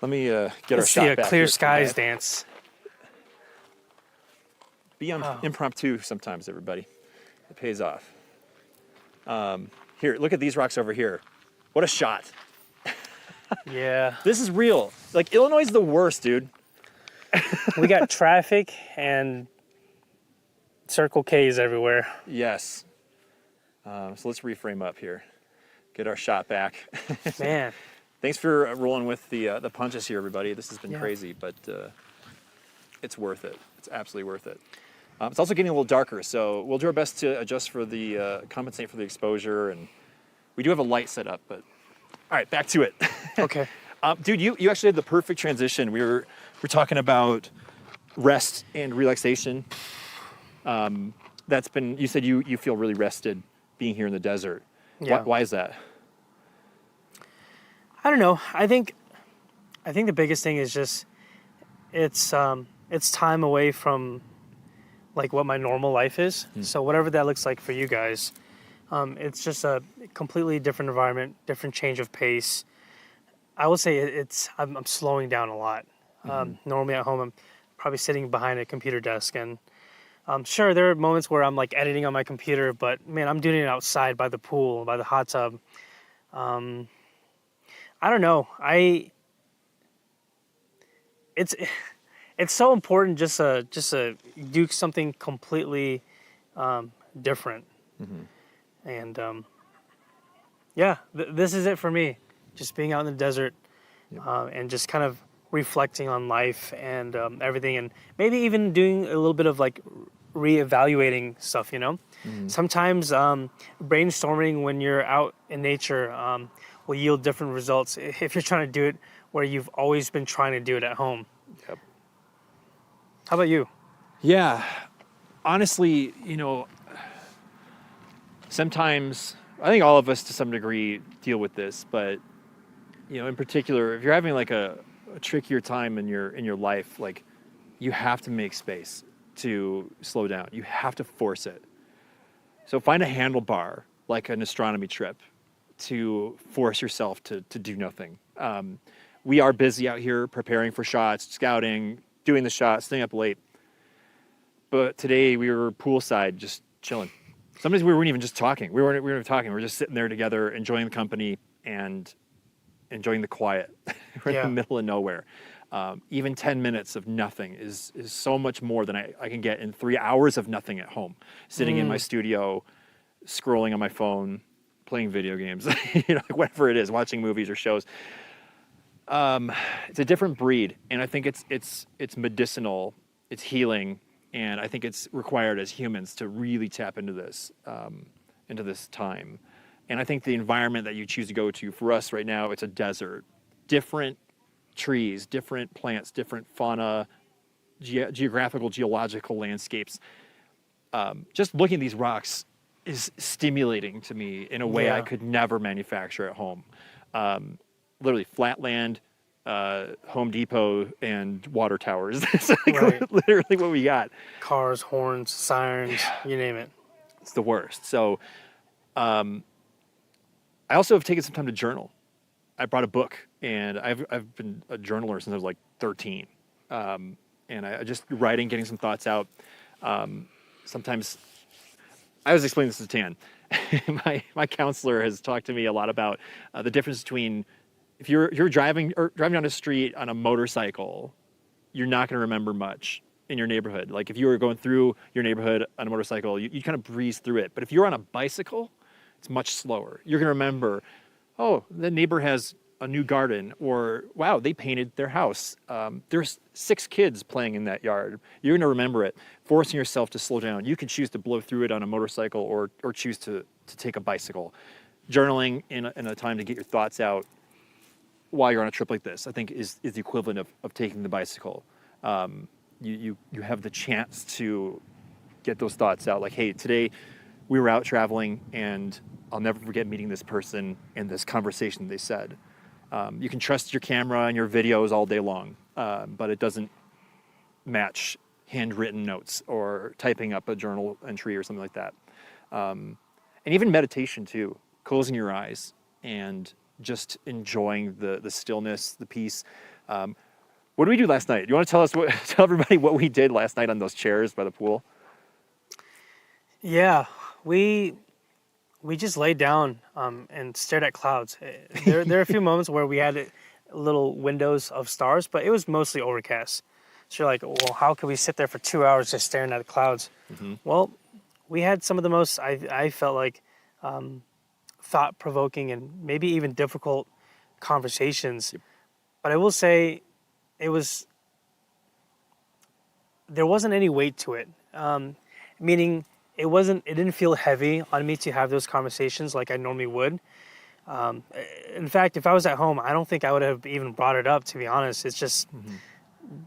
me get our Let's shot see a back clear here skies tonight. dance. Be impromptu sometimes, everybody. It pays off. Here, look at these rocks over here. What a shot. Yeah. This is real. Like, Illinois is the worst, dude. We got traffic and Circle K's everywhere. Yes. So let's reframe up here. Get our shot back. Man. Thanks for rolling with the punches here, everybody. This has been crazy, but it's worth it. It's absolutely worth it. It's also getting a little darker, so we'll do our best to adjust for the, compensate for the exposure, and we do have a light set up, but all right, back to it. Okay. Dude, you actually had the perfect transition. We're talking about rest and relaxation. That's been, you said you feel really rested being here in the desert. Yeah. Why is that? I don't know. I think the biggest thing is just it's time away from like what my normal life is. So whatever that looks like for you guys, it's just a completely different environment, different change of pace. I would say I'm slowing down a lot. Normally at home, I'm probably sitting behind a computer desk, and sure, there are moments where I'm like editing on my computer, but man, I'm doing it outside by the pool, by the hot tub. I don't know. It's so important just to do something completely different. And this is it for me. Just being out in the desert and just kind of reflecting on life and everything, and maybe even doing a little bit of like reevaluating stuff, you know? Sometimes brainstorming when you're out in nature will yield different results if you're trying to do it where you've always been trying to do it at home. Yep. How about you? Yeah. Honestly, sometimes I think all of us to some degree deal with this, but in particular, if you're having like a trickier time in your life, like you have to make space to slow down. You have to force it. So find a handlebar, like an astronomy trip. to force yourself to do nothing. We are busy out here preparing for shots, scouting, doing the shots, staying up late. But today we were poolside, just chilling. Sometimes we weren't even just talking. We weren't even talking. We were just sitting there together, enjoying the company and enjoying the quiet. We're in the middle of nowhere. Even 10 minutes of nothing is so much more than I can get in 3 hours of nothing at home. Sitting in my studio, scrolling on my phone, playing video games, like whatever it is, watching movies or shows. It's a different breed, and I think it's medicinal, it's healing, and I think it's required as humans to really tap into this time. And I think the environment that you choose to go to, for us right now, it's a desert. Different trees, different plants, different fauna, geographical, geological landscapes. Just looking at these rocks is stimulating to me in a way I could never manufacture at home. Literally flat land, Home Depot, and water towers. That's literally what we got. Cars, horns, sirens, you name it. It's the worst. So I also have taken some time to journal. I brought a book, and I've been a journaler since I was like 13. And I just writing, getting some thoughts out. Sometimes I was explaining this to Tan. my counselor has talked to me a lot about the difference between if you're driving down the street on a motorcycle, you're not going to remember much in your neighborhood. Like if you were going through your neighborhood on a motorcycle, you kind of breeze through it. But if you're on a bicycle, it's much slower. You're going to remember, oh, the neighbor has a new garden, or wow, they painted their house. There's 6 kids playing in that yard. You're going to remember it. Forcing yourself to slow down. You can choose to blow through it on a motorcycle or choose to take a bicycle. Journaling in a time to get your thoughts out while you're on a trip like this, I think is the equivalent of taking the bicycle. You have the chance to get those thoughts out. Like, hey, today we were out traveling, and I'll never forget meeting this person and this conversation they said. You can trust your camera and your videos all day long, but it doesn't match handwritten notes or typing up a journal entry or something like that. And even meditation too, closing your eyes and just enjoying the stillness, the peace. What did we do last night? You want to tell everybody what we did last night on those chairs by the pool? Yeah, we just laid down and stared at clouds. There are a few moments where we had little windows of stars, but it was mostly overcast. So you're like, well, how could we sit there for 2 hours just staring at the clouds? Mm-hmm. Well, we had some of the most, I felt like, thought-provoking and maybe even difficult conversations. Yep. But I will say there wasn't any weight to it, meaning it didn't feel heavy on me to have those conversations like I normally would. In fact, if I was at home, I don't think I would have even brought it up, to be honest. It's just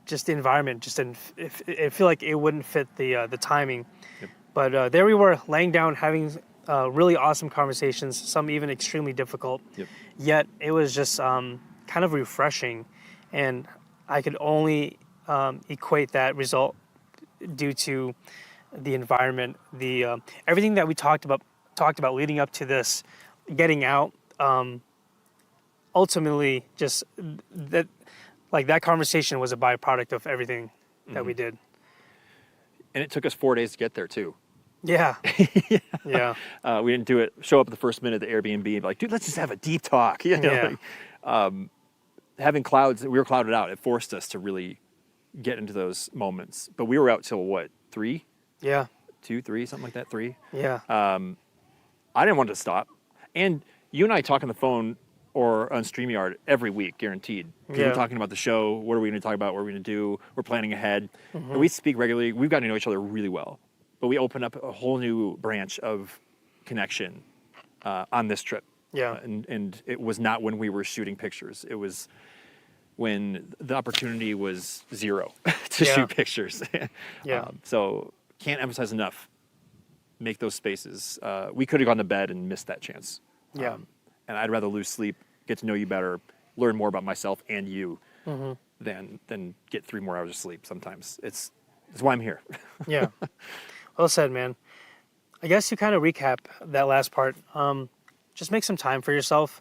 just the environment just didn't. It feel like it wouldn't fit the timing. Yep. But there we were, laying down, having really awesome conversations, some even extremely difficult. Yep. Yet it was just kind of refreshing, and I could only equate that result due to the environment, the everything that we talked about leading up to this, getting out. Ultimately, just that conversation was a byproduct of everything that we did. And it took us 4 days to get there too. Yeah. Yeah. We didn't show up at the first minute at the Airbnb and be like, dude, let's just have a deep talk. Having clouds, we were clouded out. It forced us to really get into those moments. But we were out till what, 3? Yeah. 2, 3, something like that, 3. Yeah. I didn't want to stop. And you and I talk on the phone or on StreamYard every week, guaranteed. Because we're talking about the show, what are we going to talk about, what are we going to do, we're planning ahead. Mm-hmm. And we speak regularly. We've gotten to know each other really well. But we open up a whole new branch of connection on this trip. Yeah. And it was not when we were shooting pictures. It was when the opportunity was zero to shoot pictures. So can't emphasize enough. Make those spaces. We could have gone to bed and missed that chance. Yeah. And I'd rather lose sleep, get to know you better, learn more about myself and you, than get 3 more hours of sleep sometimes. It's why I'm here. Yeah. Well said, man. I guess to kind of recap that last part, just make some time for yourself.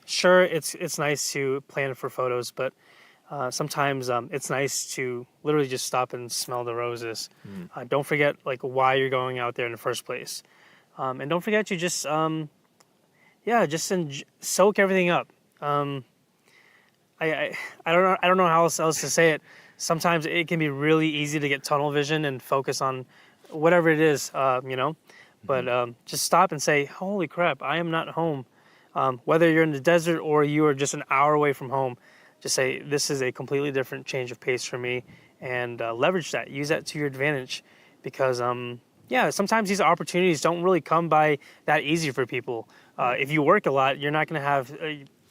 Sure, it's nice to plan for photos, but sometimes it's nice to literally just stop and smell the roses. Don't forget like why you're going out there in the first place, and don't forget to just soak everything up. I don't know how else to say it. Sometimes it can be really easy to get tunnel vision and focus on whatever it is, But just stop and say, "Holy crap! I am not home." Whether you're in the desert or you are just an hour away from home, just say, "This is a completely different change of pace for me," and leverage that. Use that to your advantage, because sometimes these opportunities don't really come by that easy for people. If you work a lot, you're not going to have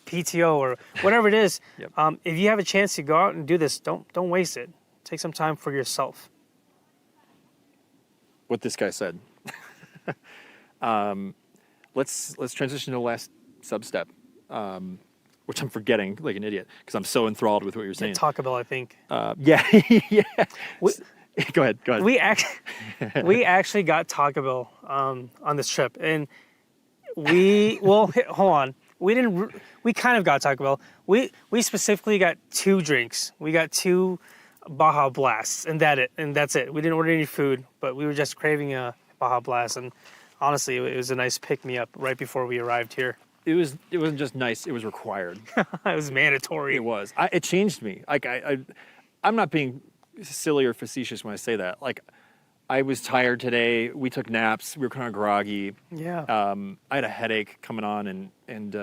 PTO or whatever it is. Yep. If you have a chance to go out and do this, don't waste it. Take some time for yourself. What this guy said. Let's transition to the last sub-step, which I'm forgetting like an idiot because I'm so enthralled with what you're saying. Taco Bell, I think. Yeah. Go ahead. We actually got Taco Bell on this trip, and hold on. We kind of got Taco Bell. We specifically got 2 drinks. We got 2 Baja Blasts, and that's it. We didn't order any food, but we were just craving a Baja Blast, and honestly, it was a nice pick-me-up right before we arrived here. It wasn't just nice; it was required. It was mandatory. It was. It changed me. Like I'm not being silly or facetious when I say that. Like I was tired today. We took naps. We were kind of groggy. Yeah. I had a headache coming on, and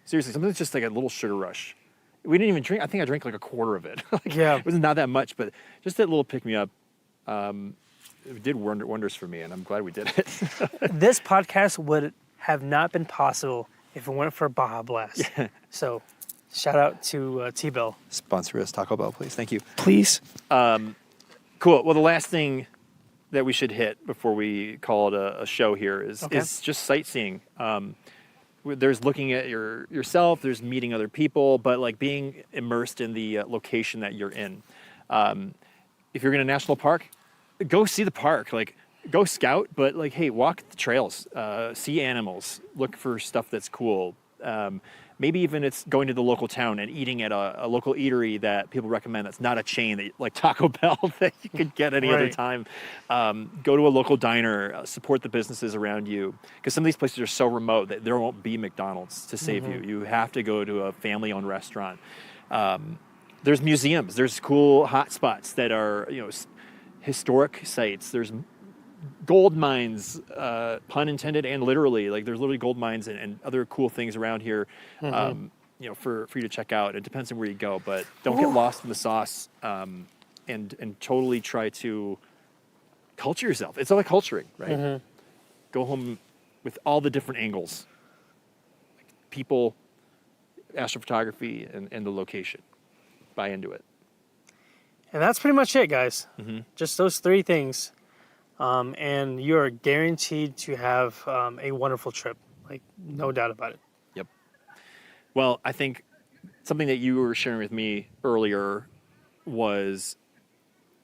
seriously, something that's just like a little sugar rush. We didn't even drink. I think I drank like a quarter of it. Yeah. It was not that much, but just that little pick me up. It did wonders for me, and I'm glad we did it. This podcast would have not been possible if it weren't for Baja Blast. Yeah. So, shout out to T-Bell. Sponsor us, Taco Bell, please. Thank you. Please. Cool. Well, the last thing that we should hit before we call it a show here is just sightseeing. There's looking at yourself, there's meeting other people, but like being immersed in the location that you're in. If you're in a national park, go see the park. Like, go scout, but like, hey, walk the trails, see animals, look for stuff that's cool. Maybe even it's going to the local town and eating at a local eatery that people recommend that's not a chain that, like Taco Bell that you could get any other time. Go to a local diner, support the businesses around you, because some of these places are so remote that there won't be McDonald's to save you. You have to go to a family-owned restaurant. There's museums. There's cool hot spots that are, historic sites. There's gold mines, pun intended and literally. Like there's literally gold mines and other cool things around here, for you to check out. It depends on where you go, but don't get lost in the sauce, and totally try to culture yourself. It's all like culturing, right? Go home with all the different angles, like people, astrophotography, and the location. Buy into it. And that's pretty much it, guys. Just those 3 things. And you're guaranteed to have a wonderful trip. Like, no doubt about it. Yep. Well, I think something that you were sharing with me earlier was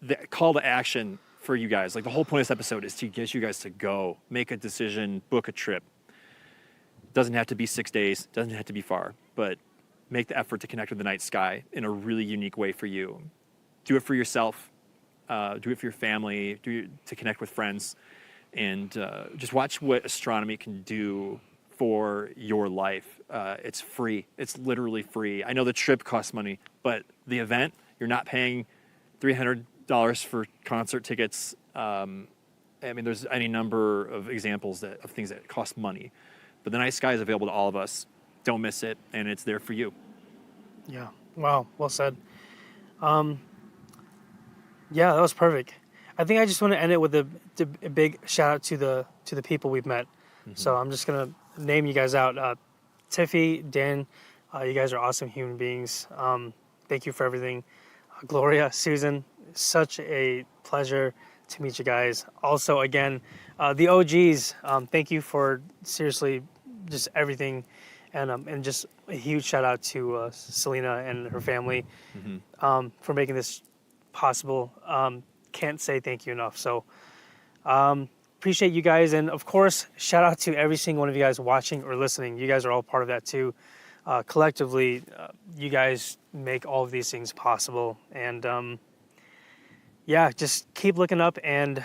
the call to action for you guys. Like, the whole point of this episode is to get you guys to go, make a decision, book a trip. Doesn't have to be 6 days, doesn't have to be far, but make the effort to connect with the night sky in a really unique way for you. Do it for yourself. Do it for your family. Do it to connect with friends, and just watch what astronomy can do for your life. It's free. It's literally free. I know the trip costs money, but the event, you're not paying $300 for concert tickets. I mean, there's any number of examples of things that cost money, but the night sky is available to all of us. Don't miss it, and it's there for you. Yeah. Wow. Well said. Yeah, that was perfect. I think I just want to end it with a big shout out to the people we've met. So I'm just gonna name you guys out. Tiffy, Dan, you guys are awesome human beings. Thank you for everything. Gloria, Susan, such a pleasure to meet you guys. Also, again, the OGs, thank you for seriously just everything. And just a huge shout out to Selena and her family for making this possible. Can't say thank you enough. So appreciate you guys. And of course, shout out to every single one of you guys watching or listening. You guys are all part of that too. Collectively, you guys make all of these things possible. And yeah, just keep looking up and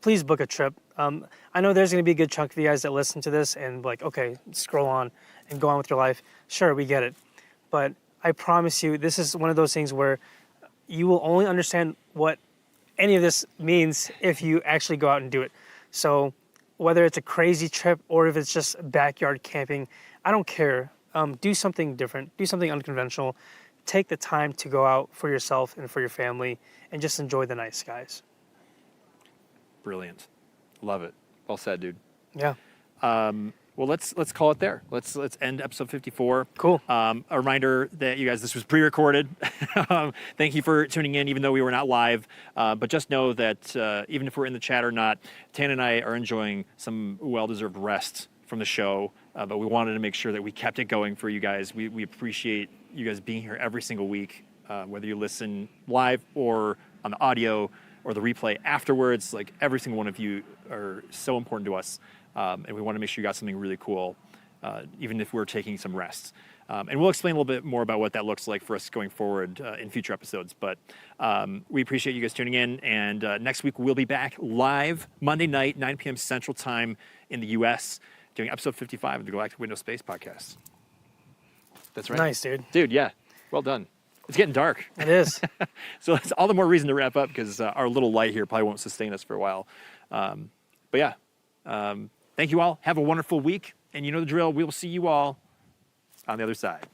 please book a trip. I know there's going to be a good chunk of you guys that listen to this and like, okay, scroll on and go on with your life. Sure, we get it. But I promise you, this is one of those things where you will only understand what any of this means if you actually go out and do it. So whether it's a crazy trip or if it's just backyard camping, I don't care. Do something different, do something unconventional. Take the time to go out for yourself and for your family and just enjoy the night skies. Brilliant. Love it. Well said, dude. Yeah. Well, let's call it there. Let's end episode 54. Cool. A reminder that you guys, this was pre-recorded. Thank you for tuning in, even though we were not live. But just know that even if we're in the chat or not, Tan and I are enjoying some well-deserved rest from the show. But we wanted to make sure that we kept it going for you guys. We appreciate you guys being here every single week, whether you listen live or on the audio or the replay afterwards. Like every single one of you are so important to us. And we want to make sure you got something really cool, even if we're taking some rest. And we'll explain a little bit more about what that looks like for us going forward in future episodes. But we appreciate you guys tuning in. And next week, we'll be back live Monday night, 9 p.m. Central Time in the U.S., doing episode 55 of the Galactic Window Space Podcast. That's right. Nice, dude. Dude, yeah. Well done. It's getting dark. It is. So that's all the more reason to wrap up because our little light here probably won't sustain us for a while. But yeah. Thank you all. Have a wonderful week. And you know the drill. We will see you all on the other side.